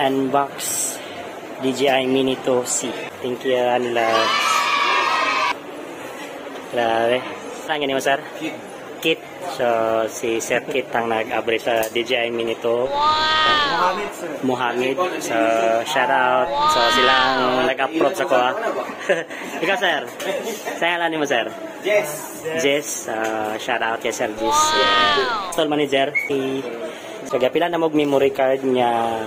unbox DJI Mini 2C. Thank you, love. Grabe. Saan ganyan mo, sir? Kit. So, si Sir Kit ang nag-abre sa DJI Mini 2. Mohammed, sir. Mohammed. So, shout out. So, silang nag-approach ako, ha. Ikaw, sir. Saan alam mo, sir? Jess. Shout out kay Sir Jess. Store manager. So, pila na mag-memory card niya.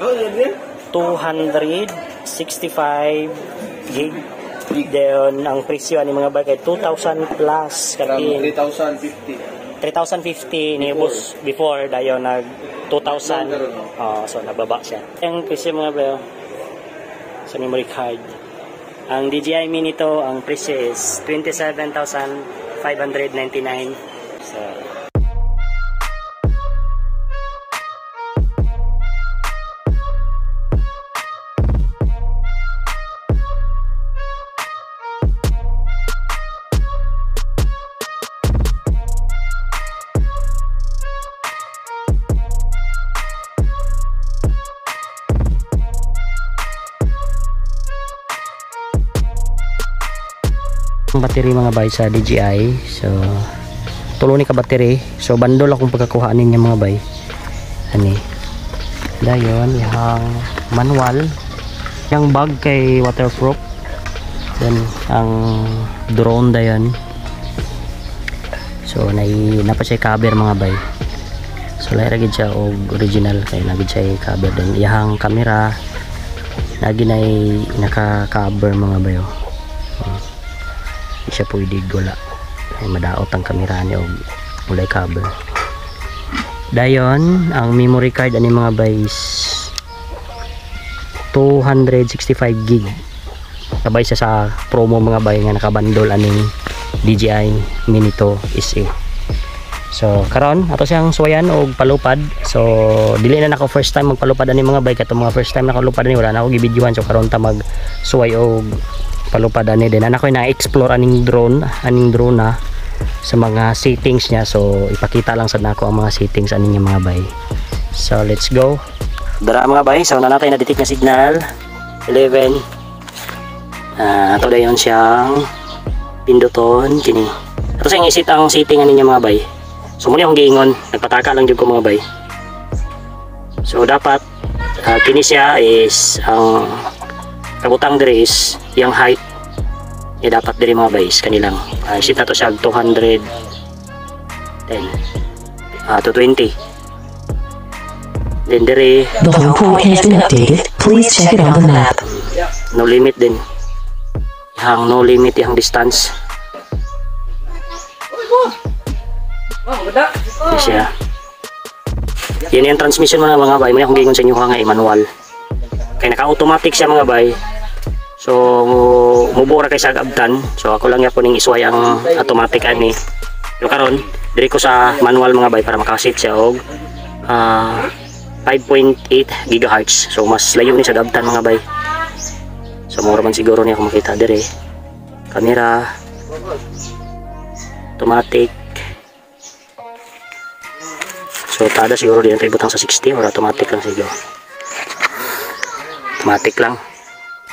265 gig. Then, ang presyo ni mga bike ay 2,000 plus. 3,050. 3,050 ni bus before dayo nag 2,000. So nababa siya. Ang presyo mga bro sa memory card. Ang DJI Mini to, ang presyo is 27,599. So battery mga bay sa DJI. So tulo ni ka battery. So bandol akong pagkakuhaanin niya mga bay. Ani. Dayon yang manual. Yang bag kay waterproof. Then ang drone dayon. So napa siya cover mga bay. So lahi ra gid siya og original kay nagid siya cover din. Yang camera lagi nay naka-cover mga bayo. Siya pwede wala ay madaot ang kamera niya o mulay cover. Dayon ang memory card ani mga bays 265 gig sabay sa promo mga bay nga nakabandol aning DJI Mini 2 SE. So karon ato siyang suwayan og palupad. So dili na nako first time magpalupad ani mga bay kato mga first time nakalupad ani wala na ako gibidyohan. So karon ta mag suway og palupad ani din ana ko na-explore aning drone na sa mga settings niya. So ipakita lang sa nako ang mga settings ani niya mga bay. So let's go. Dara mga bay, so nanatay na detect na signal 11. Ato dayon siyang pinduton kini. Ato siyang isit ang setting ani niya mga bay. So muli akong giingon, nagpataka lang jud ko mga bay. So dapat kini siya is ang kabutang diri is yung height dapat diri mga bays kanilang sit na to siya 210 to 20. Then diri the home port has been updated, please check it on the map. No limit din yang no limit yang distance siya. Yan yung transmission mo na mga bay. Muna akong gingon sa inyo nga manual kaya naka-automatic siya mga bay. So mubura kay sa abdan. So ako lang yapon ning isway ang automatic ani. Pero karon diri ko sa manual mga bay para makasit siya og 5.8 GHz. So mas layo ni sa abdan mga bay. So mura man siguro niya kung makita diri. Camera automatic. So tada siguro din tayo butang sa 60 or automatic lang siguro. Automatic lang.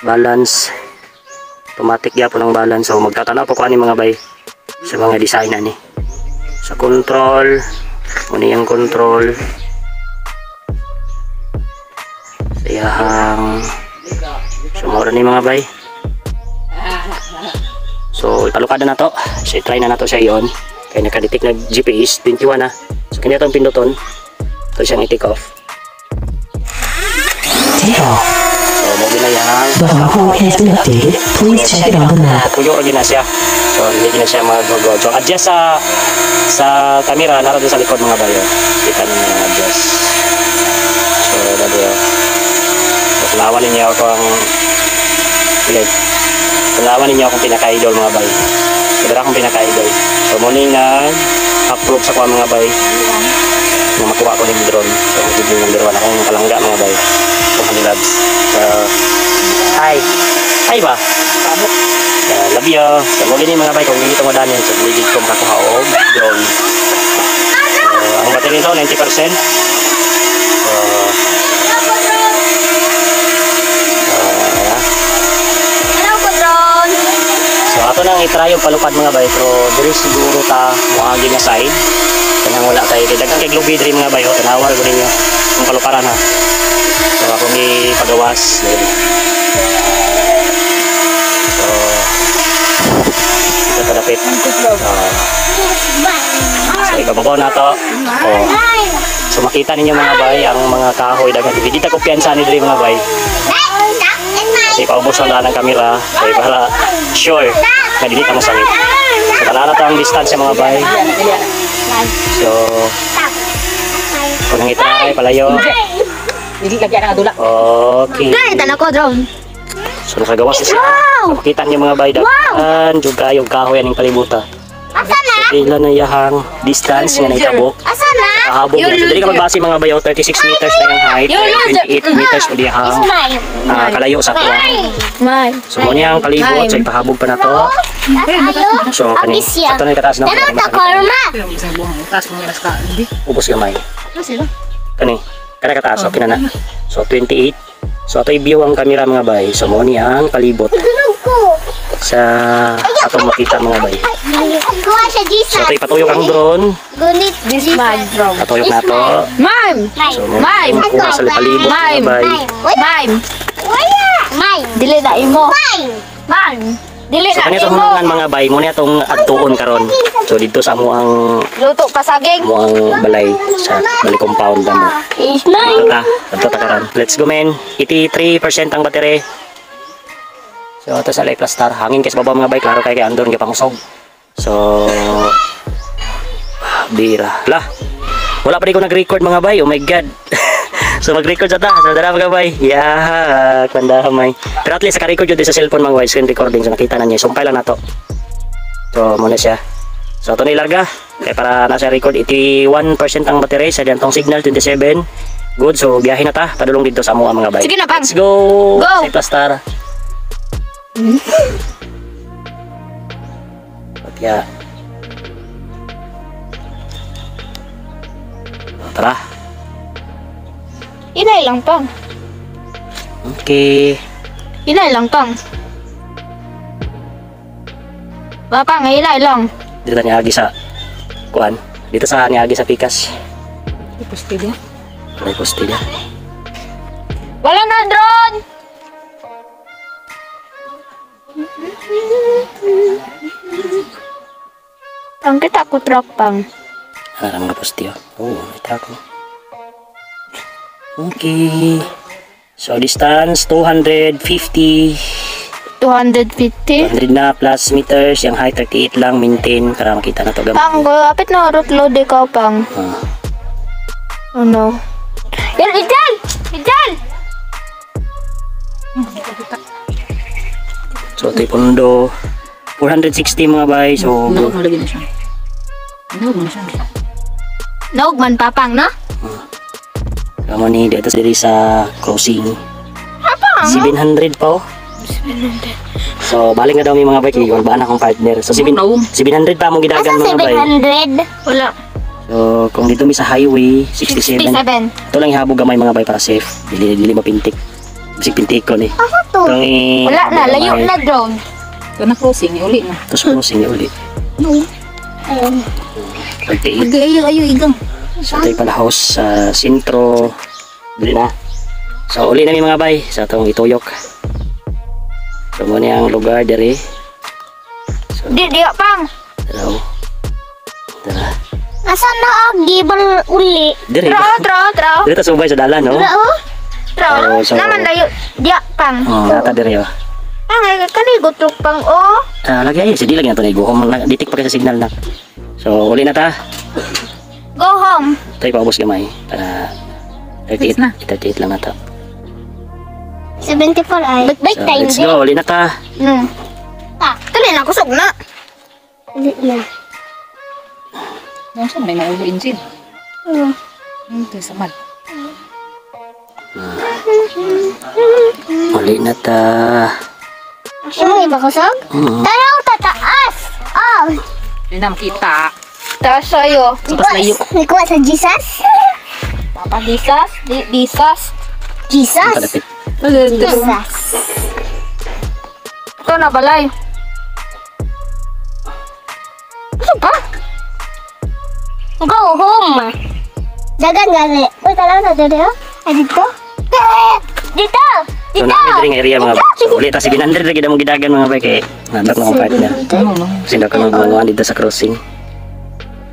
Balance automatic gyapon ang balance. So magtatanaw pa ko ani mga bay sa mga design ani. Sa control muna yung control sayang sumura ni mga bay. So ipalukada na to. So try na nato siya yon kaya nakadetect na GPS 21 na. So kanya itong pinduton ito siyang i-take off. Take off. The home port has been updated. Please check it on the map. Puyo rin na siya. So hindi na siya mag-go. So adjust sa camera naroon sa likod mga bayo. Kita niyo na adjust. So dali. So lawan niyo ako ang ulit. Lawan niyo akong pinaka-idol mga bayo. Dara akong pinaka-idol. So morning na approve sa ko mga bayo. Makuha ko ng drone. So magiging number 1 akong kalangga mga bayo. So kanilabs. Hi ba? Love you. So muli ni mga bay kung hindi ito mo daniel. So buligid kong kakuha o drone. Ang battery nito 90%. ato nang i-try yung palupad mga bay, pero diri siguro ta moagi nga side. Kanang wala kay daghang kay lubi diri mga bay, o tanawar ko ninyo kung paluparan ha. So ako ni pagawas. So ito kadapit. So ibabaw na to. Oh. So makita ninyo mga bay ang mga kahoy daghang di ta kumpiyansa ni diri mga bay. Kasi paubos lang ng kamera kaya para sure na dili ka masangit. So kalala to ang distance mga bay. So kung nang itry palayo. Dili lagyan ang dula. Okay. Tanah ko drone. So nakagawas na siya. Makita niyo mga bay dagan juga yung kahoy aning palibuta. So pila na yahang distance nga naitabok. Asa na? Kahabog yan. So dili ka magbase mga bayaw 36 meters na yung height, 28 meters po diyahang kalayo sa tuwa. May. So mo niyang palibot, so ipahabog pa na to. So kani ato na kataas na ubos gamay. Kani kada kataas okay na na. So 28. So ato i-view ang camera mga bay. So mo niyang palibot sa atong makita mga bay. So ato ipatuyok ang drone. This my drone. Patuyok na to. Mime. So mo Mime. kuha sa palibot mga bay. Mime. Dili na imo. Mime. Dili So na kanito imo. hunangan mga bay mo niya tong adtuon karon. So dito sa mo ang Luto pasaging. balay sa balay compound na mo. Is Ito mine. ta karon. Let's go men. 83% ang battery. So ito sa Life Star. Hangin kasi baba mga bay klaro kay andon gyud pangusog. So bira. Lah. Wala pa rin ko nag-record mga bay. Oh my god. So mag-record sa ta. So dara mga bay. Yeah, kanda may. Pero at least naka-record jud sa cellphone mga screen recording so nakita na niya. Sumpay lang nato. So muna siya. So ito na ilarga. Kaya para nasa record 81% ang battery sa diyantong signal 27. Good. So biyahe na ta. Padulong dito sa mga bay. Sige na, Pang. Let's go. Go. Life Star. Kaya tara. Inay lang pang. Okay. Inay lang pang. Bapang, inay lang. Dito niya agi sa kuan. Dito sa niya agi sa pikas. Postilya. May postilya. Wala na drone. Pang kita ko truck pang. Ano mga postilya? Oh, may tako. Okay. So distance 250. 250. 100 na plus meters. Yung height 38 lang maintain para makita na to gamit. Pang, kapit na root load ikaw pang. Oh no. Yan, idal! Idal! So ito yung pondo 460 mga bay. So Naug man papang, no? kamo ni dito diri sa crossing 700 pa oh. So balik na daw may mga bay kay wala na akong partner. So 700 pa mo gidagan mga bay. 700? Wala. So kung dito mi sa highway 67. 67. Ito lang ihabog gamay mga bay para safe. Dili mapintik. Bisig pintik ko ni. Itong Wala na, layo na drone. Kana crossing, uli na. Tapos crossing niya uli. Ayun. 38. Ayo, igang. So ito yung palahos sa sentro. Dili na. So uli na mi mga bay sa itong ituyok. So muna yung lugar diri. So Di pang. tara oh. Tara. Asan na ang gibal uli? Diri. Traw. Diri ta subay sa dalan no. Traw. Oh, so- Naman layo. Di pang. Nata diri oh. Pang, kanigo truk pang, oh. Lagi ay sige lagi na to na iguhom. Ditik pa kasi sa signal na. So uli na ta. Go home. Tayo paubos gamay. Para 38 na. 38 lang na to. 74 ay. Ba't So let's go. Uli na ta. Tuloy na, kusog na. Hindi na. Nasa may maulo engine. Ito sa mal. Uli na ta. Hindi ba kusog? Taraw, tataas. Oh. Hindi na makita. Taas sa'yo. Tapos layo. Nikuha sa Jesus? Papa Jesus? Jesus? Jesus? Kalapit. Jesus. Ito na balay. Asa pa? Go home. Dagan gani. Uy, tala na dito. Ay, dito? Dito! So namin diri nga area mga bay. So ulit ta 700 lagi na mong gidagan mga bay kay nadak na akong partner. Kasi daw ka magbuwan dito sa crossing.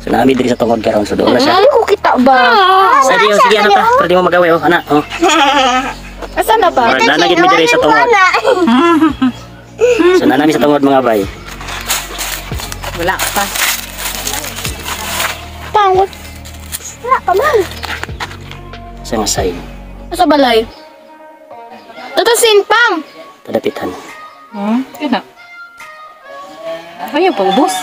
So namin diri sa tungod karon so doon na siya. Ano ko kita ba? Sige, sige ano ta? Pwede mo magawi oh, ana. Oh. Asa na ba? Nanagit mi diri sa tungod. So nanami sa tungod mga bay. Wala pa. Tawag. Wala pa man. Sa nga side. Asa balay? Tatasin pang. Tadapitan. Yun na. Ayaw pa, ubos.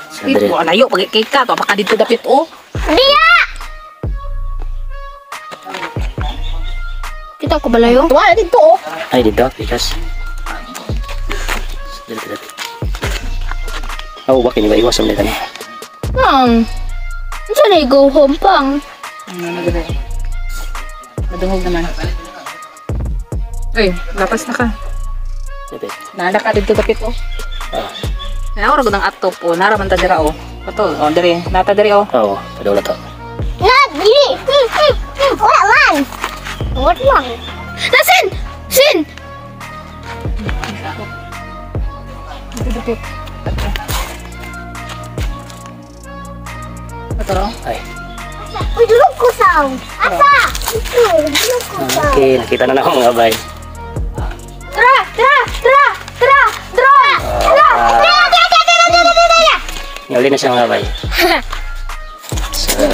So diri. Ito, alayo, pag-ikay ka. Baka dito dapit, oh. Dia! Kita ko balayo? Wala dito, oh. Ay dito because diri dapit. Oh, bakit ni ba iwas ulit ani? Saan na go home pang? Madungog naman. Uy, lapas na ka. Dapit. Nanda ka dito dapit, oh. Kaya ako ng atop, oh. Naraman ta dira, oh. Ito, oh, diri. Nata diri, oh. Oo, padula to. Na, dili! Wala man! What man? Nasin! Sin! Dito dapit. Ito, oh. Ay. Uy, dulog ko sound! Asa! Dulog ko sound! Okay, nakita na ako mga bay. Tra! Tra! Tra! Tra! Tra! Tra! Uli na siya mga bay. So,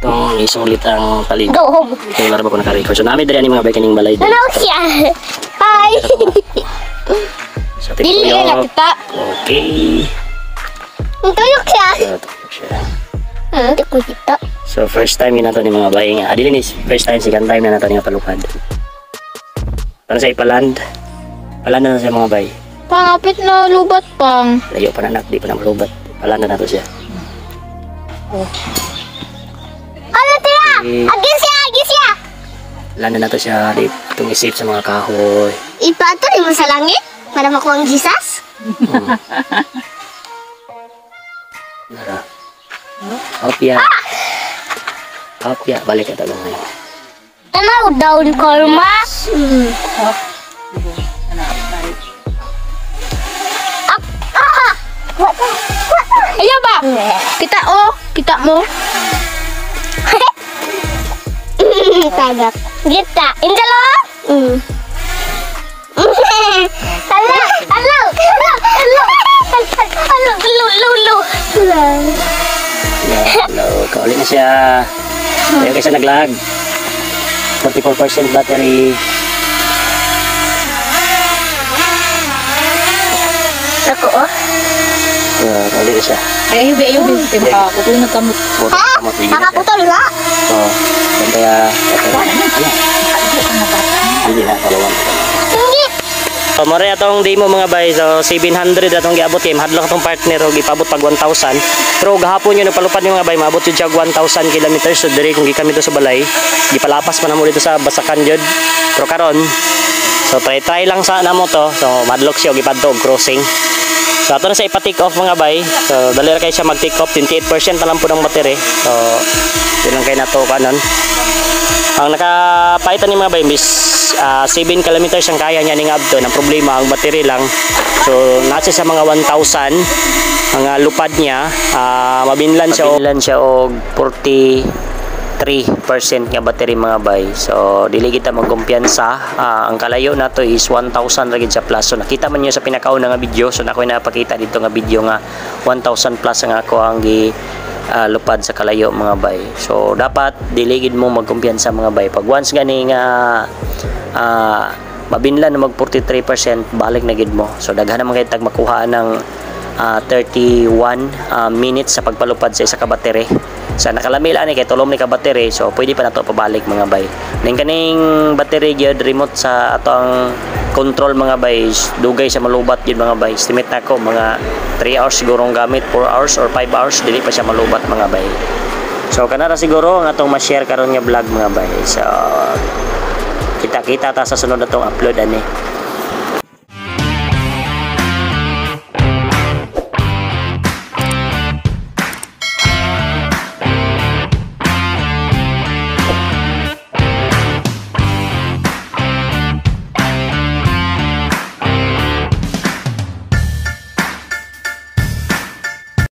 itong isulit ang palig. Go home! Kaya laro ba ko naka-record. So, namin dali mga bay kaning balay din. Hello siya! Hi! So, Dili tipo na yung... kita! Okay. Tuyok siya! So, tulog siya. Hindi ko kita. So, first time yun nato ni mga bay nga. Dili ni first time, second time na nato ni nga palupad. Para sa ipaland. Paland na siya mga bay. Pangapit na lubat pang. Layo pa na di pa na malubat. Paland na nato siya. Ano tira? Okay. Agis siya! Agis siya! Paland na nato siya. Di itong isip sa mga kahoy. Ipato rin mo sa langit para makuha ang Jesus. Nara. Hopya. Hopya. Balik ka talong ngayon. Tanaw down karma. Ayo ba? Kita oh, kita mo. Tagak. Kita. Indalo. Hello, hello, hello, hello, hello, Hello. Kaulit na siya. Ayaw kasi naglag. 44% battery. Ako oh. Kaulit na siya. Ayaw, ayaw, ayaw. Baka kutunan ka mo. Nakaputol nga. Oo. Kaya, hindi na, palawan. Hindi. So, mare atong demo mga bay. So, 700 atong giabot kay mahadlok atong partner o gipabot pag 1,000. Pero gahapon yun nagpalupad yung mga bay, maabot yun siya 1,000 kilometers. So, diri kung gikamit sa balay, gipalapas pa na mo dito sa Basakan jud. Pero karon, so try lang sa namo to. So, madlok siya o gipadto og crossing. So, ato na sa ipa-take off mga bay. So, dali ra kay siya mag-take off. 28% na lang po ng battery. So, yun lang kayo na to kanon. Ang nakapaitan ni mga bay, 7 kilometers ang kaya niya ning abto. Ang problema, ang battery lang. So, nasa sa mga 1,000 ang lupad niya. Mabinlan siya og 43% nga battery mga bay. So, dili kita magkumpiyansa. Ang kalayo na to is 1,000 ragid sa plus. So, nakita man niyo sa pinakauna nga video. So, nakoy napakita dito nga video nga 1,000 plus ang ako ang lupad sa kalayo mga bay. So dapat diligid mo magkumpiyansa mga bay. Pag once gani nga mabinlan na mag 43%, balik na gid mo. So daghan naman kay tag makuha ng 31 minutes sa pagpalupad sa isa ka battery. Sa nakalamila ni kay tulom ni ka battery, so pwede pa nato pabalik mga bay. Ning kaning battery gyud remote sa ato ang control mga bay, dugay sa malubat gyud mga bay. Estimate nako mga 3 hours siguro ang gamit, 4 hours or 5 hours dili pa siya malubat mga bay. So kanara siguro ang atong ma-share karon nga vlog mga bay. So kita-kita ta sa sunod natong upload ani.